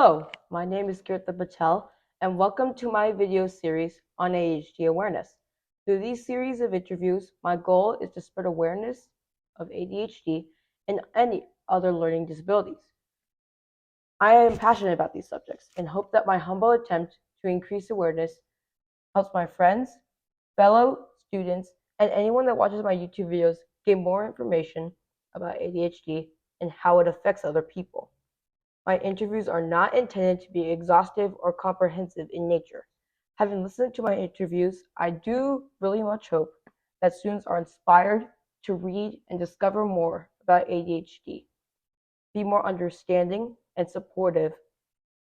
Hello, my name is Kirtan Patel, and welcome to my video series on ADHD awareness. Through these series of interviews, my goal is to spread awareness of ADHD and any other learning disabilities. I am passionate about these subjects and hope that my humble attempt to increase awareness helps my friends, fellow students, and anyone that watches my YouTube videos gain more information about ADHD and how it affects other people. My interviews are not intended to be exhaustive or comprehensive in nature. Having listened to my interviews, I do really much hope that students are inspired to read and discover more about ADHD, be more understanding and supportive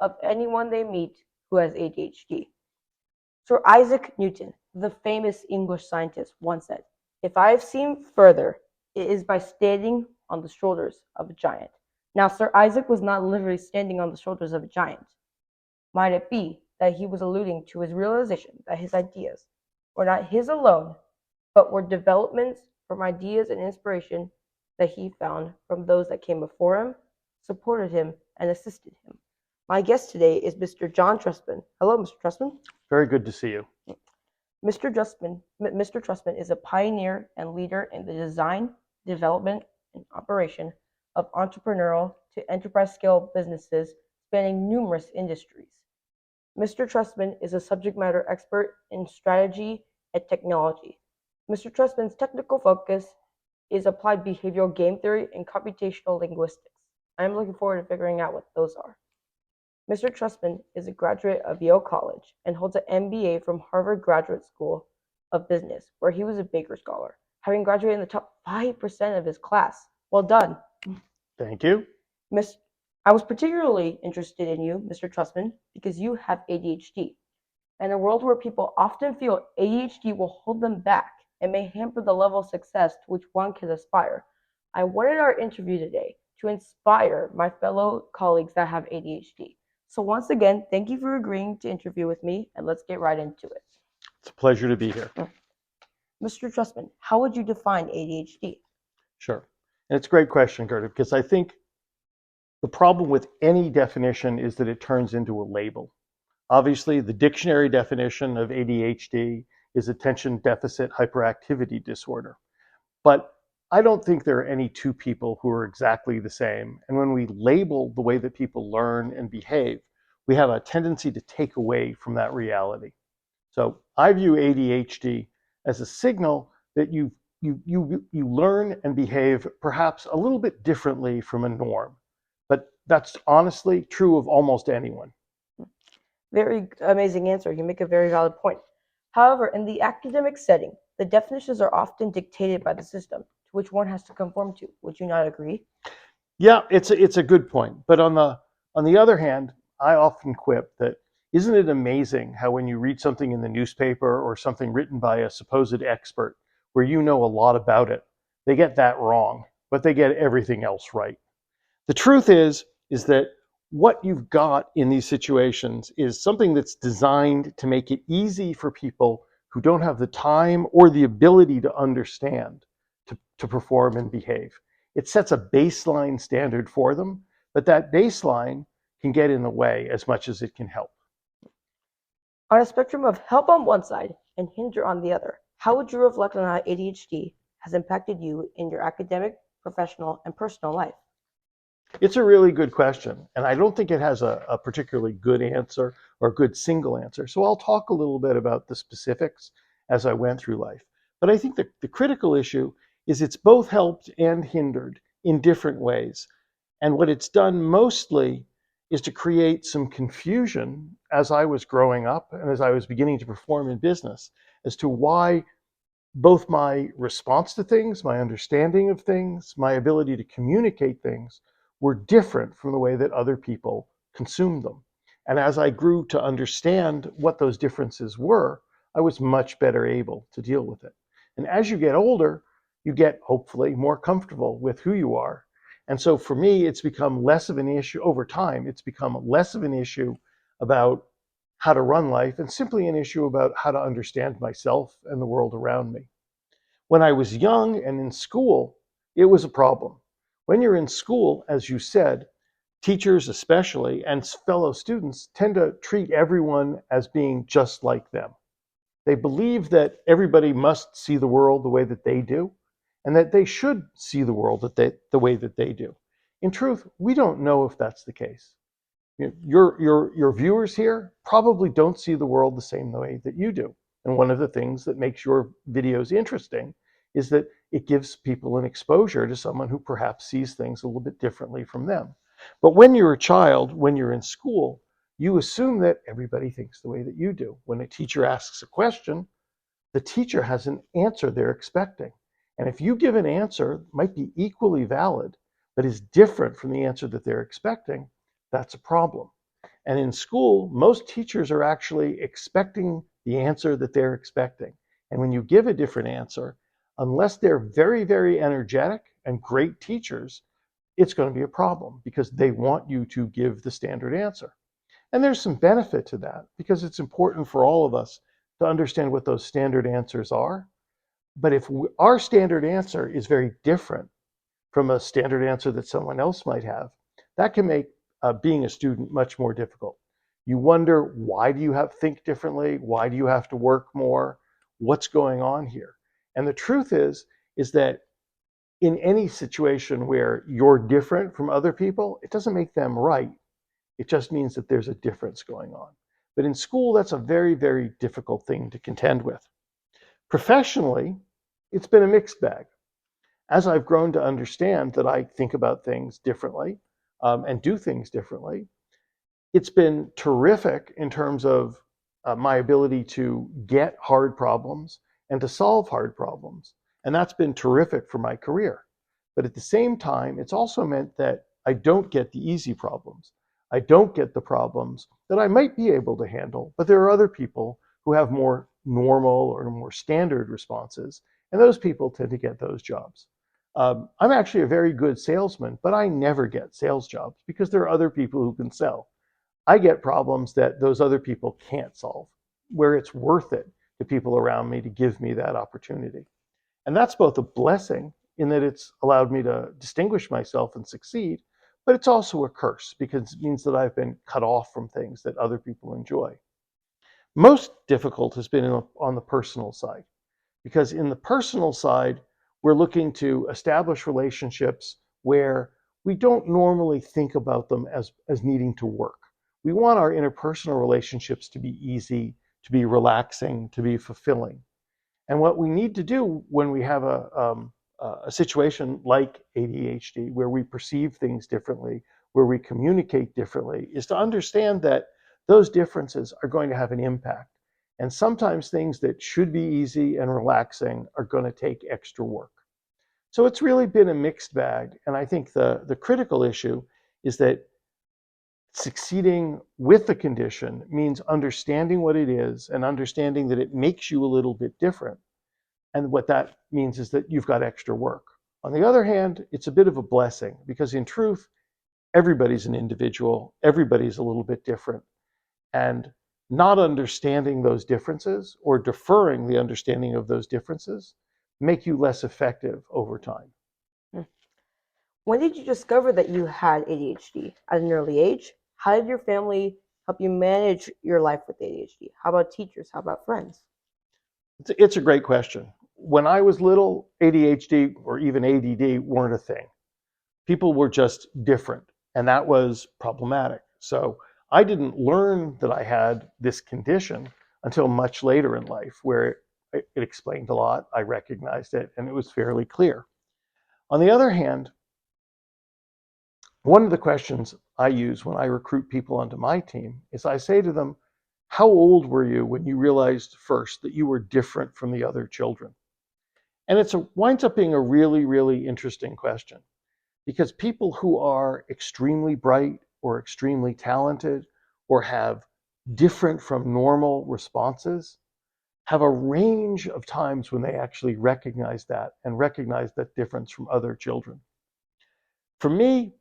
of anyone they meet who has ADHD. Sir Isaac Newton, the famous English scientist, once said, "If I have seen further, it is by standing on the shoulders of a giant." Now, Sir Isaac was not literally standing on the shoulders of a giant. Might it be that he was alluding to his realization that his ideas were not his alone, but were developments from ideas and inspiration that he found from those that came before him, supported him, and assisted him? My guest today is Mr. John Trustman. Hello, Mr. Trustman. Very good to see you. Mr. Trustman is a pioneer and leader in the design, development, and operation of entrepreneurial to enterprise-scale businesses spanning numerous industries. Mr. Trustman is a subject matter expert in strategy and technology. Mr. Trustman's technical focus is applied behavioral game theory and computational linguistics. I am looking forward to figuring out what those are. Mr. Trustman is a graduate of Yale College and holds an MBA from Harvard Graduate School of Business, where he was a Baker Scholar, having graduated in the top 5% of his class. Well done. Thank you. I was particularly interested in you, Mr. Trustman, because you have ADHD. In a world where people often feel ADHD will hold them back and may hamper the level of success to which one can aspire, I wanted our interview today to inspire my fellow colleagues that have ADHD. So once again, thank you for agreeing to interview with me, and let's get right into it. It's a pleasure to be here. Mr. Trustman, how would you define ADHD? Sure. And it's a great question, Gerda, because I think the problem with any definition is that it turns into a label. Obviously, the dictionary definition of ADHD is attention deficit hyperactivity disorder. But I don't think there are any two people who are exactly the same. And when we label the way that people learn and behave, we have a tendency to take away from that reality. So I view ADHD as a signal that you learn and behave perhaps a little bit differently from a norm. But that's honestly true of almost anyone. Very amazing answer. You make a very valid point. However, in the academic setting, the definitions are often dictated by the system to which one has to conform to. Would you not agree? Yeah, it's a good point. But on the other hand, I often quip that isn't it amazing how when you read something in the newspaper or something written by a supposed expert where you know a lot about it, they get that wrong, but they get everything else right. The truth is that what you've got in these situations is something that's designed to make it easy for people who don't have the time or the ability to understand to perform and behave. It sets a baseline standard for them, but that baseline can get in the way as much as it can help. On a spectrum of help on one side and hinder on the other, how would you reflect on how ADHD has impacted you in your academic, professional, and personal life? It's a really good question, and I don't think it has a particularly good answer or a good single answer. So I'll talk a little bit about the specifics as I went through life. But I think the critical issue is it's both helped and hindered in different ways. And what it's done mostly is to create some confusion as I was growing up and as I was beginning to perform in business as to why both my response to things, my understanding of things, my ability to communicate things were different from the way that other people consumed them. And as I grew to understand what those differences were, I was much better able to deal with it. And as you get older, you get hopefully more comfortable with who you are. And so for me, it's become less of an issue over time. It's become less of an issue about how to run life and simply an issue about how to understand myself and the world around me. When I was young and in school, it was a problem. When you're in school, as you said, teachers especially, and fellow students tend to treat everyone as being just like them. They believe that everybody must see the world the way that they do, and that they should see the world the way that they do. In truth, we don't know if that's the case. Your viewers here probably don't see the world the same way that you do. And one of the things that makes your videos interesting is that it gives people an exposure to someone who perhaps sees things a little bit differently from them. But when you're a child, when you're in school, you assume that everybody thinks the way that you do. When a teacher asks a question, the teacher has an answer they're expecting. And if you give an answer that might be equally valid, but is different from the answer that they're expecting, that's a problem. And in school, most teachers are actually expecting the answer that they're expecting. And when you give a different answer, unless they're very, very energetic and great teachers, it's going to be a problem because they want you to give the standard answer. And there's some benefit to that because it's important for all of us to understand what those standard answers are. But if our standard answer is very different from a standard answer that someone else might have, that can make being a student much more difficult. You wonder, why do you have to think differently? Why do you have to work more? What's going on here? And the truth is that in any situation where you're different from other people, it doesn't make them right. It just means that there's a difference going on. But in school, that's a very, very difficult thing to contend with. Professionally, it's been a mixed bag. As I've grown to understand that I think about things differently and do things differently, it's been terrific in terms of my ability to get hard problems and to solve hard problems. And that's been terrific for my career. But at the same time, it's also meant that I don't get the easy problems. I don't get the problems that I might be able to handle, but there are other people who have more normal or more standard responses, and those people tend to get those jobs. I'm actually a very good salesman, but I never get sales jobs because there are other people who can sell. I get problems that those other people can't solve, where it's worth it to people around me to give me that opportunity. And that's both a blessing in that it's allowed me to distinguish myself and succeed, but it's also a curse because it means that I've been cut off from things that other people enjoy. Most difficult has been on the personal side, because in the personal side, we're looking to establish relationships where we don't normally think about them as needing to work. We want our interpersonal relationships to be easy, to be relaxing, to be fulfilling. And what we need to do when we have a situation like ADHD, where we perceive things differently, where we communicate differently, is to understand that those differences are going to have an impact. And sometimes things that should be easy and relaxing are going to take extra work. So it's really been a mixed bag. And I think the critical issue is that succeeding with the condition means understanding what it is and understanding that it makes you a little bit different. And what that means is that you've got extra work. On the other hand, it's a bit of a blessing because in truth, everybody's an individual, everybody's a little bit different. And not understanding those differences or deferring the understanding of those differences make you less effective over time. When did you discover that you had ADHD? At an early age? How did your family help you manage your life with ADHD? How about teachers? How about friends? It's a great question. When I was little, ADHD or even ADD weren't a thing. People were just different, and that was problematic. So I didn't learn that I had this condition until much later in life, where it explained a lot, I recognized it, and it was fairly clear. On the other hand, one of the questions I use when I recruit people onto my team is I say to them, how old were you when you realized first that you were different from the other children? And it winds up being a really, really interesting question, because people who are extremely bright or extremely talented or have different from normal responses have a range of times when they actually recognize that and recognize that difference from other children. For me,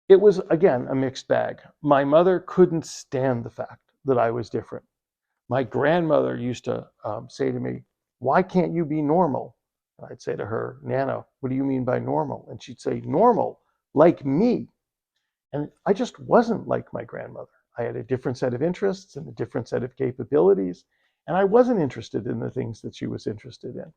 it was, again, a mixed bag. My mother couldn't stand the fact that I was different. My grandmother used to say to me, why can't you be normal? And I'd say to her, Nana, what do you mean by normal? And she'd say, normal, like me. And I just wasn't like my grandmother. I had a different set of interests and a different set of capabilities, and I wasn't interested in the things that she was interested in.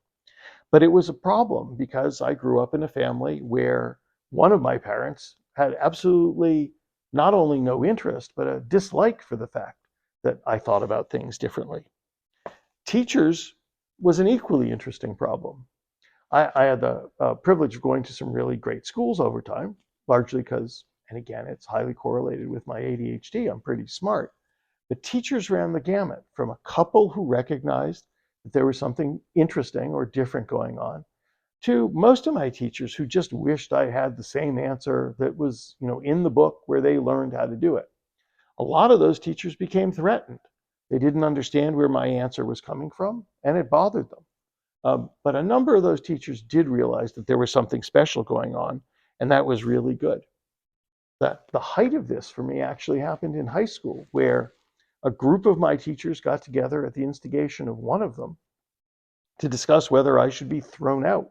But it was a problem because I grew up in a family where one of my parents had absolutely not only no interest, but a dislike for the fact that I thought about things differently. Teachers was an equally interesting problem. I had the privilege of going to some really great schools over time, largely because, and again, it's highly correlated with my ADHD. I'm pretty smart. But teachers ran the gamut from a couple who recognized that there was something interesting or different going on to most of my teachers who just wished I had the same answer that was, in the book where they learned how to do it. A lot of those teachers became threatened. They didn't understand where my answer was coming from, and it bothered them. But a number of those teachers did realize that there was something special going on, and that was really good. That the height of this for me actually happened in high school, where a group of my teachers got together at the instigation of one of them to discuss whether I should be thrown out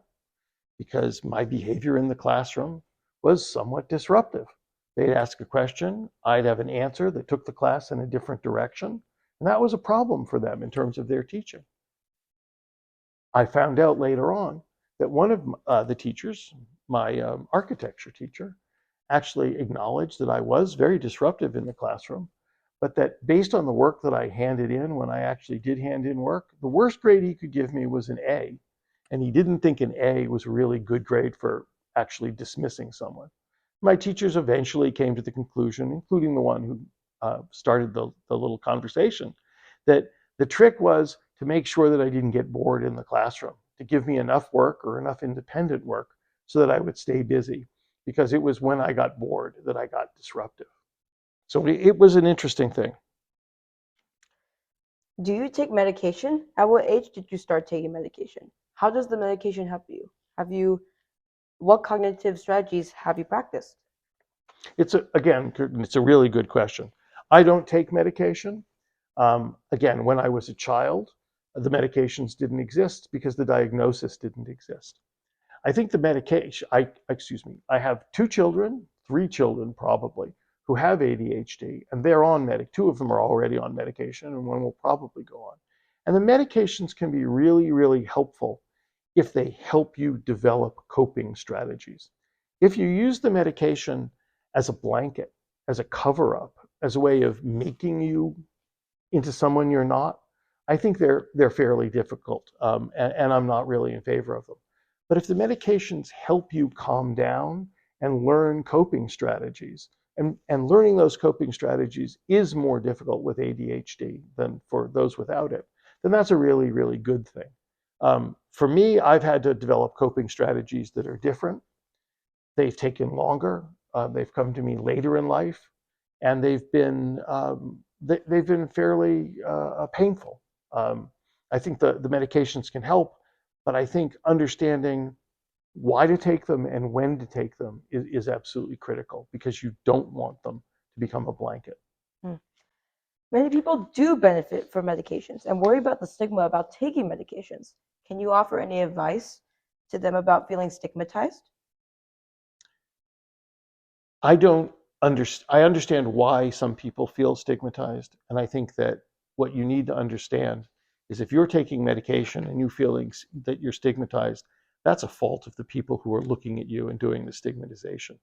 because my behavior in the classroom was somewhat disruptive. They'd ask a question, I'd have an answer that took the class in a different direction, and that was a problem for them in terms of their teaching. I found out later on that one of the teachers, my architecture teacher, actually acknowledged that I was very disruptive in the classroom, but that based on the work that I handed in when I actually did hand in work, the worst grade he could give me was an A. And he didn't think an A was a really good grade for actually dismissing someone. My teachers eventually came to the conclusion, including the one who started the little conversation, that the trick was to make sure that I didn't get bored in the classroom, to give me enough work or enough independent work so that I would stay busy, because it was when I got bored that I got disruptive. So it was an interesting thing. Do you take medication? At what age did you start taking medication? How does the medication help you? What cognitive strategies have you practiced? Again, it's a really good question. I don't take medication. Again, when I was a child, the medications didn't exist because the diagnosis didn't exist. I think the medication, I have 2 children, 3 children probably, who have ADHD, and they're on 2 of them are already on medication, and one will probably go on. And the medications can be really, really helpful if they help you develop coping strategies. If you use the medication as a blanket, as a cover up, as a way of making you into someone you're not, I think they're fairly difficult, and I'm not really in favor of them. But if the medications help you calm down and learn coping strategies, and learning those coping strategies is more difficult with ADHD than for those without it, then that's a really, really good thing. For me, I've had to develop coping strategies that are different. They've taken longer. They've come to me later in life, and they've been fairly painful. I think the medications can help, but I think understanding why to take them and when to take them is absolutely critical, because you don't want them to become a blanket. Hmm. Many people do benefit from medications and worry about the stigma about taking medications. Can you offer any advice to them about feeling stigmatized? I don't I understand why some people feel stigmatized, and I think that what you need to understand is if you're taking medication and you feeling that you're stigmatized, that's a fault of the people who are looking at you and doing the stigmatization.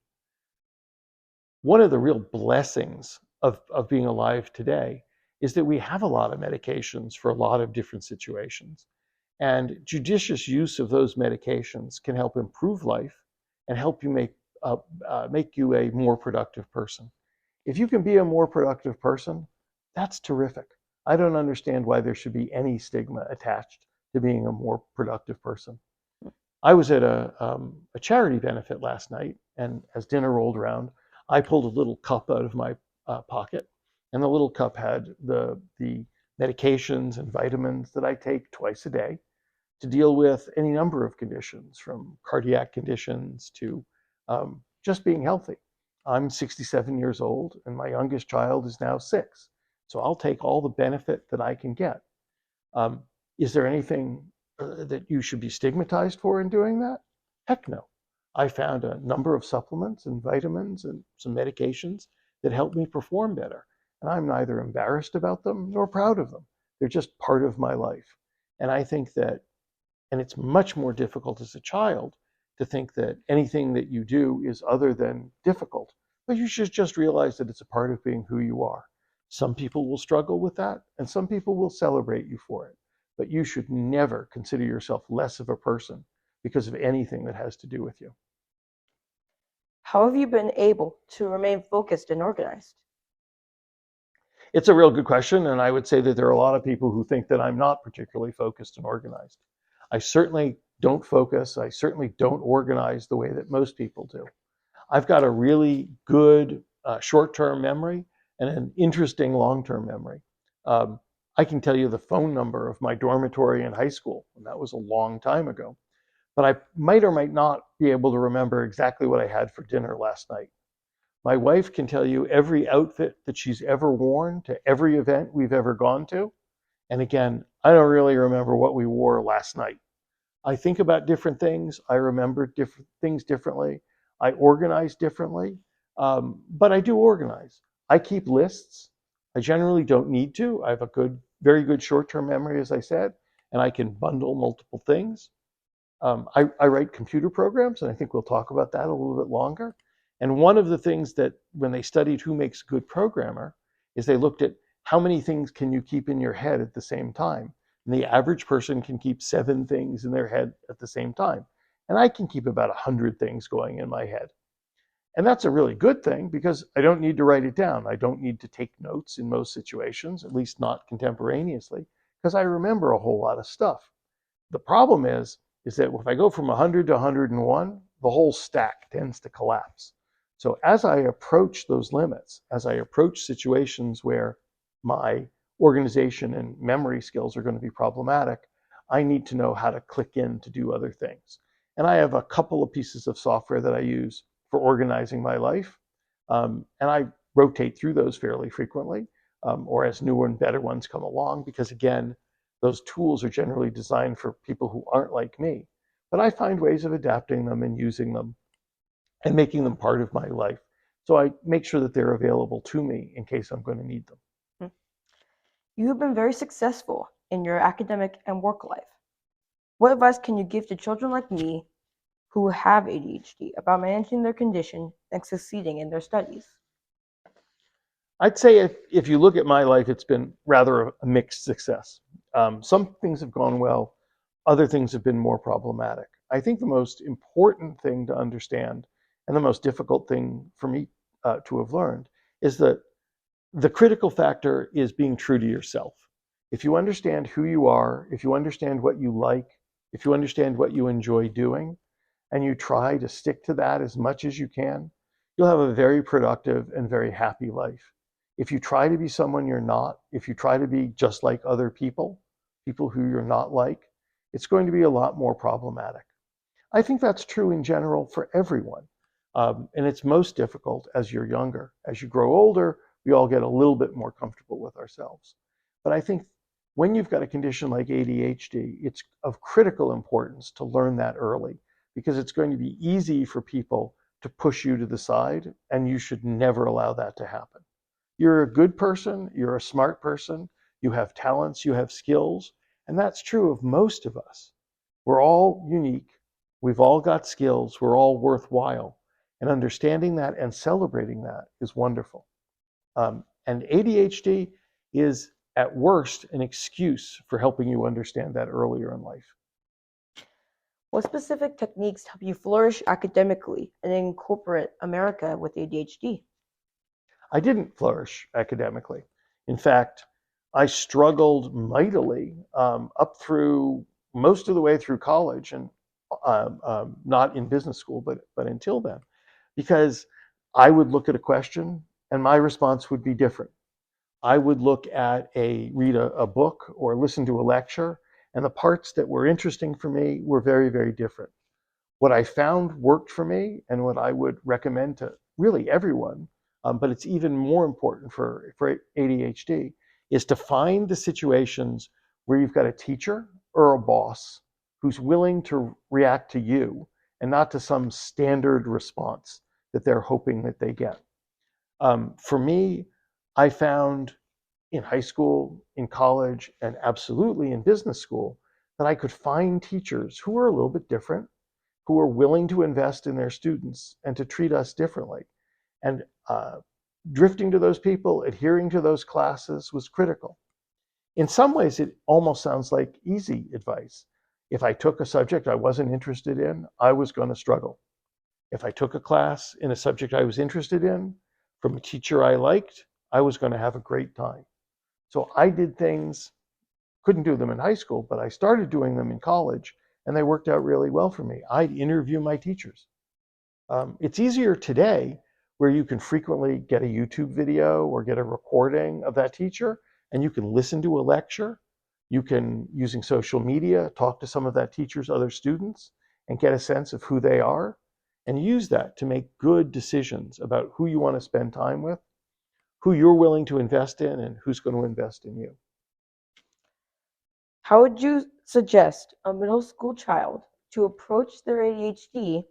One of the real blessings of being alive today is that we have a lot of medications for a lot of different situations. And judicious use of those medications can help improve life and help you make you a more productive person. If you can be a more productive person, that's terrific. I don't understand why there should be any stigma attached to being a more productive person. I was at a charity benefit last night, and as dinner rolled around, I pulled a little cup out of my pocket, and the little cup had the medications and vitamins that I take twice a day to deal with any number of conditions, from cardiac conditions to just being healthy. I'm 67 years old, and my youngest child is now 6. So I'll take all the benefit that I can get. Is there anything that you should be stigmatized for in doing that? Heck no. I found a number of supplements and vitamins and some medications that help me perform better. And I'm neither embarrassed about them nor proud of them. They're just part of my life. And I think that, and it's much more difficult as a child to think that anything that you do is other than difficult. But you should just realize that it's a part of being who you are. Some people will struggle with that, and some people will celebrate you for it. But you should never consider yourself less of a person because of anything that has to do with you. How have you been able to remain focused and organized? It's a real good question, and I would say that there are a lot of people who think that I'm not particularly focused and organized. I certainly don't focus. I certainly don't organize the way that most people do. I've got a really good short-term memory and an interesting long-term memory. Um, I can tell you the phone number of my dormitory in high school, and that was a long time ago. But I might or might not be able to remember exactly what I had for dinner last night. My wife can tell you every outfit that she's ever worn to every event we've ever gone to. And again, I don't really remember what we wore last night. I think about different things. I remember different things differently. I organize differently, but I do organize. I keep lists. I generally don't need to. I have a very good short-term memory, as I said, and I can bundle multiple things. I write computer programs, and I think we'll talk about that a little bit longer. And one of the things that when they studied who makes a good programmer is they looked at how many things can you keep in your head at the same time. And the average person can keep 7 things in their head at the same time. And I can keep about 100 things going in my head. And that's a really good thing because I don't need to write it down. I don't need to take notes in most situations, at least not contemporaneously, because I remember a whole lot of stuff. The problem is that if I go from 100 to 101, the whole stack tends to collapse. So as I approach those limits, as I approach situations where my organization and memory skills are going to be problematic, I need to know how to click in to do other things. And I have a couple of pieces of software that I use for organizing my life. And I rotate through those fairly frequently, or as newer and better ones come along, because again, those tools are generally designed for people who aren't like me. But I find ways of adapting them and using them and making them part of my life. So I make sure that they're available to me in case I'm going to need them. You have been very successful in your academic and work life. What advice can you give to children like me who have ADHD about managing their condition and succeeding in their studies? I'd say if you look at my life, it's been rather a mixed success. Some things have gone well, other things have been more problematic. I think the most important thing to understand and the most difficult thing for me to have learned is that the critical factor is being true to yourself. If you understand who you are, if you understand what you like, if you understand what you enjoy doing, and you try to stick to that as much as you can, you'll have a very productive and very happy life. If you try to be someone you're not, if you try to be just like other people, people who you're not like, it's going to be a lot more problematic. I think that's true in general for everyone. And it's most difficult as you're younger. As you grow older, we all get a little bit more comfortable with ourselves. But I think when you've got a condition like ADHD, it's of critical importance to learn that early because it's going to be easy for people to push you to the side, and you should never allow that to happen. You're a good person, you're a smart person, you have talents, you have skills, and that's true of most of us. We're all unique, we've all got skills, we're all worthwhile, and understanding that and celebrating that is wonderful. And ADHD is at worst an excuse for helping you understand that earlier in life. What specific techniques help you flourish academically and incorporate America with ADHD? I didn't flourish academically. In fact, I struggled mightily up through most of the way through college, and not in business school, but until then, because I would look at a question and my response would be different. I would read a book or listen to a lecture, and the parts that were interesting for me were very, very different. What I found worked for me and what I would recommend to really everyone, but it's even more important for ADHD, is to find the situations where you've got a teacher or a boss who's willing to react to you and not to some standard response that they're hoping that they get. For me, I found in high school, in college, and absolutely in business school that I could find teachers who were a little bit different, who were willing to invest in their students and to treat us differently. And drifting to those people, adhering to those classes was critical. In some ways, it almost sounds like easy advice. If I took a subject I wasn't interested in, I was going to struggle. If I took a class in a subject I was interested in from a teacher I liked, I was going to have a great time. So I did things, couldn't do them in high school, but I started doing them in college, and they worked out really well for me. I'd interview my teachers. It's easier today where you can frequently get a YouTube video or get a recording of that teacher, and you can listen to a lecture. You can, using social media, talk to some of that teacher's other students and get a sense of who they are, and use that to make good decisions about who you want to spend time with, who you're willing to invest in, and who's going to invest in you. How would you suggest a middle school child to approach their ADHD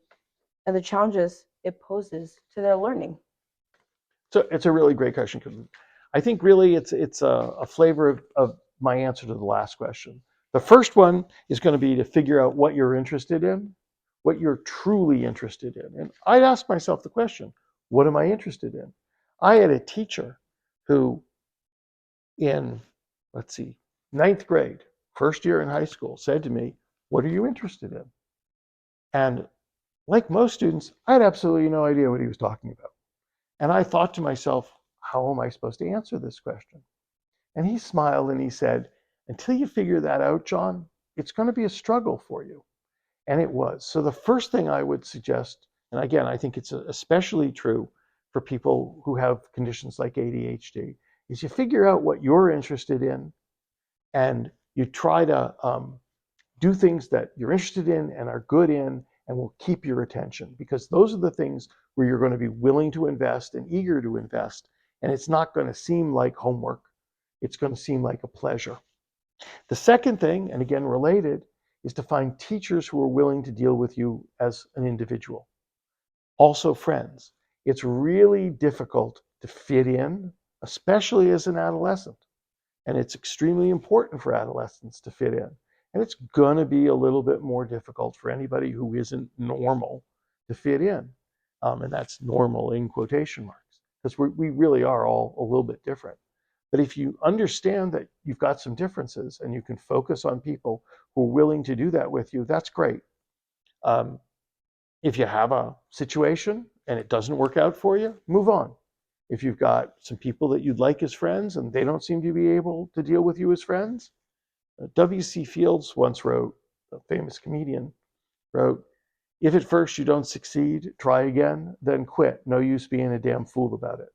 and the challenges it poses to their learning? So it's a really great question, because I think really it's a flavor of my answer to the last question. The first one is going to be to figure out what you're interested in, what you're truly interested in. And I'd ask myself the question, what am I interested in? I had a teacher who in, let's see, ninth grade, first year in high school, said to me, what are you interested in? And like most students, I had absolutely no idea what he was talking about. And I thought to myself, how am I supposed to answer this question? And he smiled and he said, until you figure that out, John, it's going to be a struggle for you. And it was. So the first thing I would suggest, and again, I think it's especially true for people who have conditions like ADHD, is you figure out what you're interested in and you try to do things that you're interested in and are good in and will keep your attention, because those are the things where you're going to be willing to invest and eager to invest. And it's not going to seem like homework. It's going to seem like a pleasure. The second thing, and again related, is to find teachers who are willing to deal with you as an individual. Also friends. It's really difficult to fit in, especially as an adolescent. And it's extremely important for adolescents to fit in. And it's going to be a little bit more difficult for anybody who isn't normal to fit in. And that's normal in quotation marks, because we really are all a little bit different. But if you understand that you've got some differences and you can focus on people who are willing to do that with you, that's great. If you have a situation and it doesn't work out for you, move on. If you've got some people that you'd like as friends and they don't seem to be able to deal with you as friends, W.C. Fields once wrote, a famous comedian, wrote, if at first you don't succeed, try again, then quit. No use being a damn fool about it.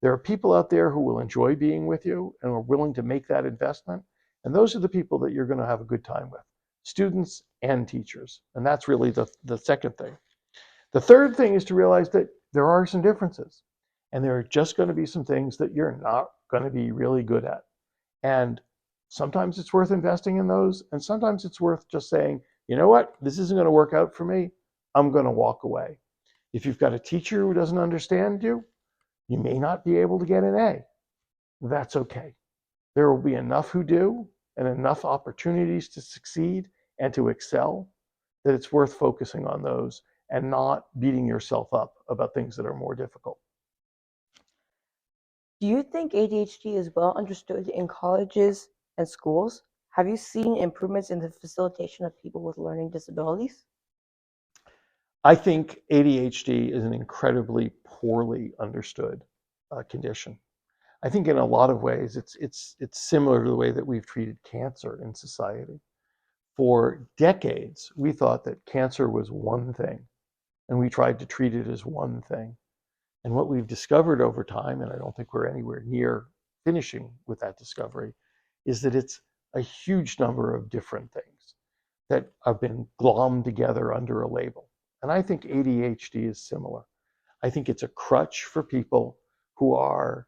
There are people out there who will enjoy being with you and are willing to make that investment. And those are the people that you're going to have a good time with, students and teachers. And that's really the second thing. The third thing is to realize that there are some differences. And there are just going to be some things that you're not going to be really good at. And sometimes it's worth investing in those. And sometimes it's worth just saying, you know what, this isn't going to work out for me. I'm going to walk away. If you've got a teacher who doesn't understand you, you may not be able to get an A. That's okay. There will be enough who do and enough opportunities to succeed and to excel that it's worth focusing on those and not beating yourself up about things that are more difficult. Do you think ADHD is well understood in colleges and schools? Have you seen improvements in the facilitation of people with learning disabilities? I think ADHD is an incredibly poorly understood condition. I think in a lot of ways it's similar to the way that we've treated cancer in society. For decades, we thought that cancer was one thing, and we tried to treat it as one thing. And what we've discovered over time, and I don't think we're anywhere near finishing with that discovery, is that it's a huge number of different things that have been glommed together under a label. And I think ADHD is similar. I think it's a crutch for people who are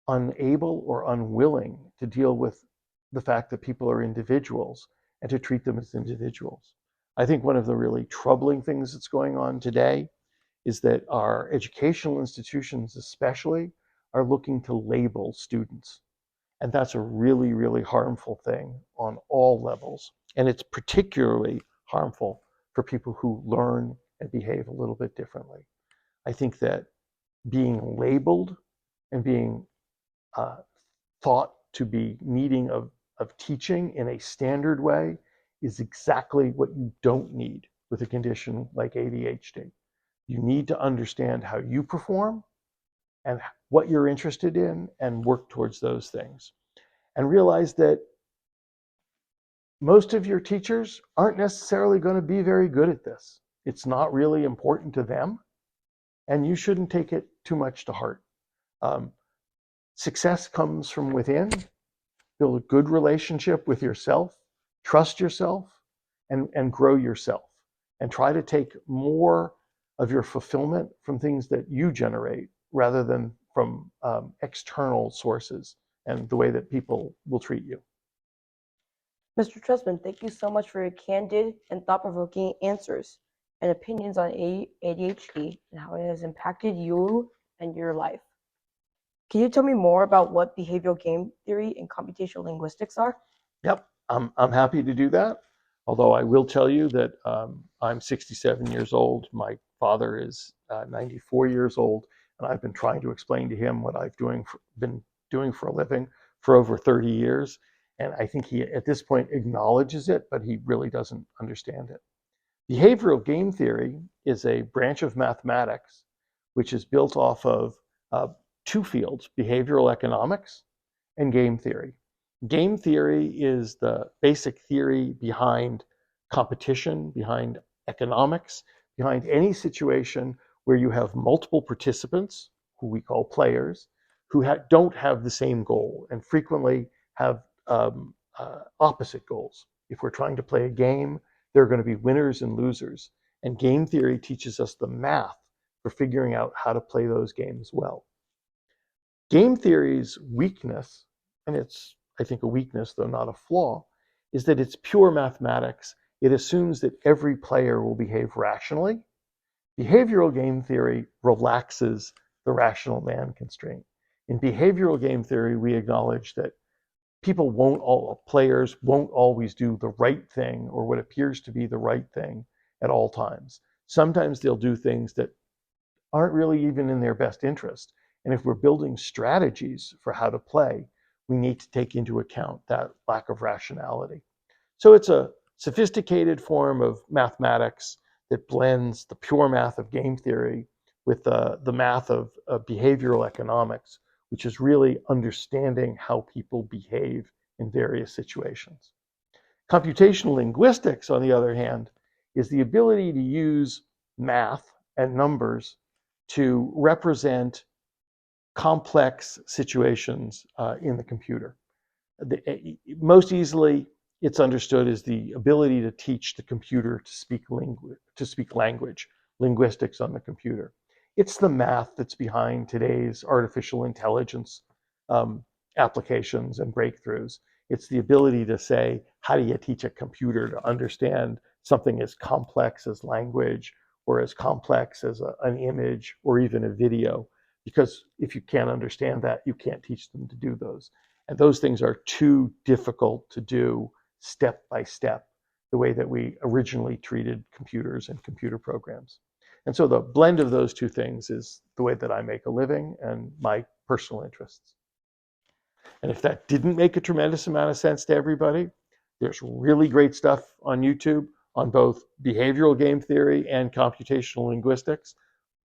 unable or unwilling to deal with the fact that people are individuals and to treat them as individuals. I think one of the really troubling things that's going on today is that our educational institutions especially are looking to label students. And that's a really, really harmful thing on all levels. And it's particularly harmful for people who learn and behave a little bit differently. I think that being labeled and being uh, thought to be needing of teaching in a standard way is exactly what you don't need with a condition like ADHD. You need to understand how you perform and what you're interested in and work towards those things. And realize that most of your teachers aren't necessarily going to be very good at this. It's not really important to them, and you shouldn't take it too much to heart. Um, Success comes from within. Build a good relationship with yourself, trust yourself, and grow yourself. And try to take more of your fulfillment from things that you generate rather than from external sources and the way that people will treat you. Mr. Trustman, thank you so much for your candid and thought-provoking answers and opinions on ADHD and how it has impacted you and your life. Can you tell me more about what behavioral game theory and computational linguistics are? Yep, I'm happy to do that. Although I will tell you that I'm 67 years old. My father is 94 years old, and I've been trying to explain to him what been doing for a living for over 30 years. And I think he, at this point, acknowledges it, but he really doesn't understand it. Behavioral game theory is a branch of mathematics which is built off of uh, two fields, behavioral economics and game theory. Game theory is the basic theory behind competition, behind economics, behind any situation where you have multiple participants, who we call players, who don't have the same goal and frequently have opposite goals. If we're trying to play a game, there are going to be winners and losers. And game theory teaches us the math for figuring out how to play those games well. Game theory's weakness, and it's, I think, a weakness, though not a flaw, is that it's pure mathematics. It assumes that every player will behave rationally. Behavioral game theory relaxes the rational man constraint. In behavioral game theory, we acknowledge that players won't always do the right thing or what appears to be the right thing at all times. Sometimes they'll do things that aren't really even in their best interest. And if we're building strategies for how to play, we need to take into account that lack of rationality. So it's a sophisticated form of mathematics that blends the pure math of game theory with the math of behavioral economics, which is really understanding how people behave in various situations. Computational linguistics, on the other hand, is the ability to use math and numbers to represent complex situations in the computer. Most easily, it's understood as the ability to teach the computer to speak language, linguistics on the computer. It's the math that's behind today's artificial intelligence um, applications and breakthroughs. It's the ability to say, how do you teach a computer to understand something as complex as language or as complex as an image or even a video? Because if you can't understand that, you can't teach them to do those. And those things are too difficult to do step by step, the way that we originally treated computers and computer programs. And so the blend of those two things is the way that I make a living and my personal interests. And if that didn't make a tremendous amount of sense to everybody, there's really great stuff on YouTube on both behavioral game theory and computational linguistics,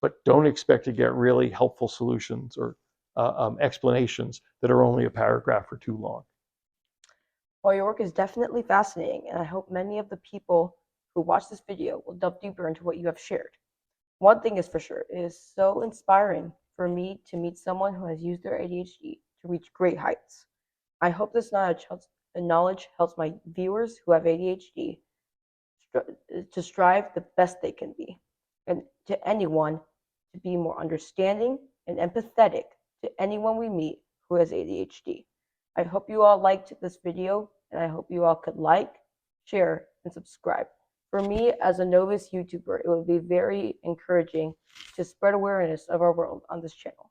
but don't expect to get really helpful solutions or explanations that are only a paragraph or two long. Well, your work is definitely fascinating, and I hope many of the people who watch this video will delve deeper into what you have shared. One thing is for sure, it is so inspiring for me to meet someone who has used their ADHD to reach great heights. I hope this knowledge helps my viewers who have ADHD to strive the best they can be, and to anyone to be more understanding and empathetic to anyone we meet who has ADHD. I hope you all liked this video, and I hope you all could like, share, and subscribe For me, as a novice YouTuber, it would be very encouraging to spread awareness of our world on this channel.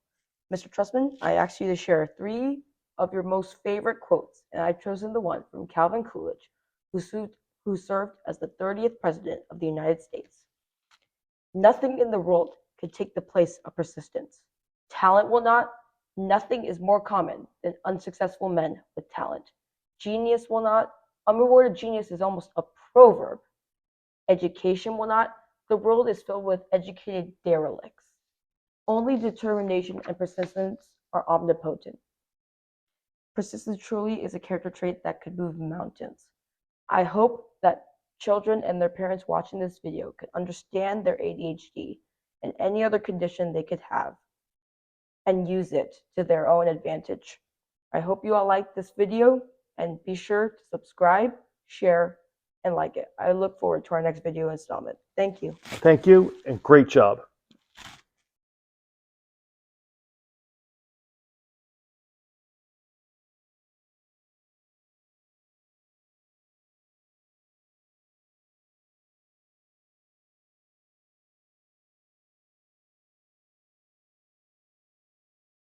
Mr. Trustman, I asked you to share 3 of your most favorite quotes, and I've chosen the one from Calvin Coolidge, who served as the 30th President of the United States. Nothing in the world could take the place of persistence. Talent will not. Nothing is more common than unsuccessful men with talent. Genius will not. Unrewarded genius is almost a proverb. Education will not. The world is filled with educated derelicts. Only determination and persistence are omnipotent. Persistence truly is a character trait that could move mountains. I hope that children and their parents watching this video could understand their ADHD and any other condition they could have and use it to their own advantage. I hope you all like this video, and be sure to subscribe, share, and like it. I look forward to our next video installment. Thank you. Thank you, and great job.